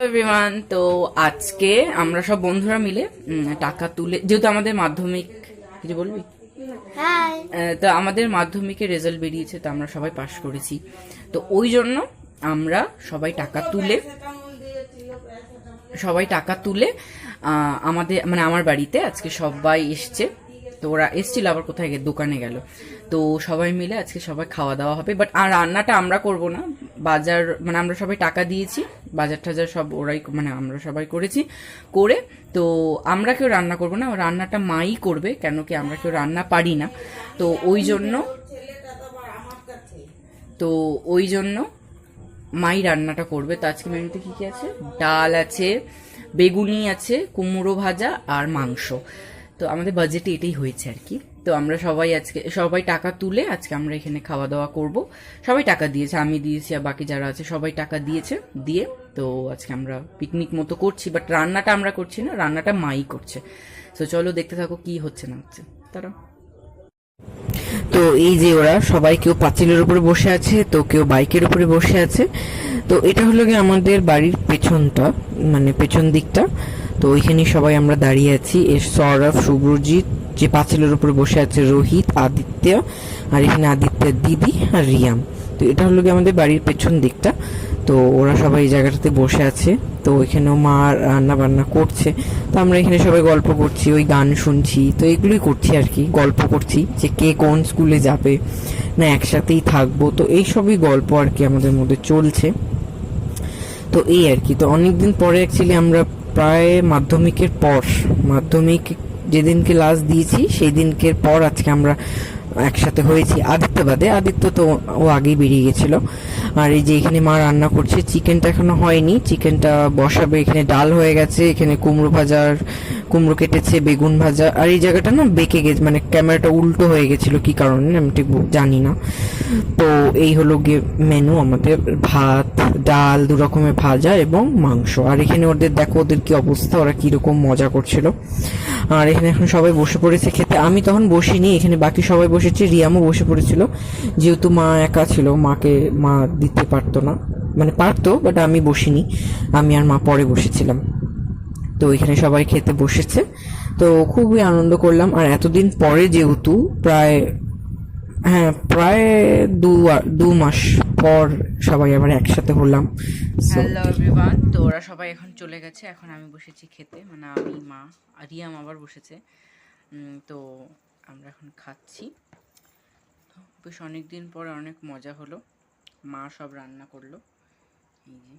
Everyone, তো আজকে আমরা সব বন্ধুরা মিলে টাকা তুলে, যেহেতু আমাদের মাধ্যমিক, কিছু বলবি? হাই। তো আমাদের মাধ্যমিকের রেজাল্ট বেরিয়েছে, তো আমরা সবাই পাশ করেছি। তো ওই জন্য আমরা সবাই টাকা তুলে আমাদের মানে আমার বাড়িতে আজকে সবাই এসছে। তো ওরা এসছিল, আবার কোথায় দোকানে গেল। তো সবাই মিলে আজকে সবাই খাওয়া দাওয়া হবে, বাট আর রান্নাটা আমরা করব না। বাজার মানে আমরা সবাই টাকা দিয়েছি, বাজার টাজার সব ওরাই মানে আমরা সবাই করেছি করে। তো আমরা কেউ রান্না করব না, রান্নাটা মাই করবে, কেন কি আমরা কেউ রান্না পারি না। তো ওই জন্য মাই রান্নাটা করবে। তো আজকে মেনুতে কি কি আছে? ডাল আছে, বেগুনি আছে, কুমড়ো ভাজা আর মাংস। তো আমাদের বাজেটে এটাই হয়েছে আর কি। তো আমরা সবাই টাকা তুলে আজকে আমরা এখানে খাওয়া দাওয়া করব। সবাই টাকা দিয়েছে, আমি দিয়েছি আর বাকি যারা আছে সবাই টাকা দিয়েছে। দিয়ে তো আজকে আমরা পিকনিক মতো করছি, বাট রান্নাটা আমরা করছি না, রান্নাটা মাই করছে। তো চলো দেখতে থাকো কি হচ্ছে না হচ্ছে তারা। তো এই যে ওরা সবাই, কেউ পাঁচিলের উপরে বসে আছে, তো কেউ বাইকের উপরে বসে আছে। তো এটা হলো গিয়ে আমাদের বাড়ির পেছনটা, মানে পেছন দিকটা। তো ওইখানে সবাই আমরা দাঁড়িয়ে আছি। এর সৌরভ, শুভ্রজিৎ, যে পাঁচিলের উপরে বসে আছে রোহিত, আদিত্য, আর এখানে আদিত্যের দিদি আর রিয়াম। তো এটা হলো গিয়ে আমাদের বাড়ির পেছন দিকটা। তো ওরা সবাই এই জায়গাটাতে বসে আছে। তো ওইখানেও মা রান্না বান্না করছে। তো আমরা এখানে সবাই গল্প করছি, ওই গান শুনছি, তো এগুলোই করছি আর কি। গল্প করছি যে কে কোন স্কুলে যাবে, না একসাথেই থাকবো, তো এইসবই গল্প আর কি আমাদের মধ্যে চলছে। তো এই আর কি। তো অনেকদিন পরে অ্যাকচুয়ালি আমরা প্রায় মাধ্যমিক যেদিনকে লাস্ট দিয়েছি সেই দিনকের পর আজকে আমরা একসাথে হয়েছি। আদিত্য বাদে, আদিত্য তো ও আগেই বেরিয়ে গেছিল। আর এই যে এখানে মা রান্না করছে, চিকেনটা এখনো হয়নি, চিকেনটা বসাবে। এখানে ডাল হয়ে গেছে, এখানে কুমড়ো কেটেছে, বেগুন ভাজা। আর এই জায়গাটা না বেঁকে গেছে, মানে ক্যামেরাটা উল্টো হয়ে গেছিল, কি কারণে আমি ঠিক জানি না। তো এই হলো গিয়ে মেনু আমাদের, ভাত, ডাল, দু রকমের ভাজা এবং মাংস। আর এখানে ওদের দেখো, ওদের কি অবস্থা, ওরা কিরকম মজা করছিল। আর এখানে এখন সবাই বসে পড়েছে খেতে। আমি তখন বসিনি, এখানে বাকি সবাই বসেছে, রিয়ামও বসে পড়েছিল। যেহেতু মা একা ছিল, মা দিতে পারতো না, মানে পারতো, বাট আমি বসিনি, আমি আর মা পরে বসেছিলাম। তো এখানে সবাই খেতে বসেছে। তো খুবই আনন্দ করলাম। আর এতদিন পরে যেহেতু প্রায় দু মাস পর সবাই আবার একসাথে হলাম। হ্যালো এভরিওয়ান, তো ওরা সবাই এখন চলে গেছে, এখন আমি বসেছি খেতে, মানে আমি, মা আর রিয়াম আবার বসেছে। তো আমরা এখন খাচ্ছি। বেশ অনেক দিন পরে অনেক মজা হলো, মা সব রান্না করলো। এই যে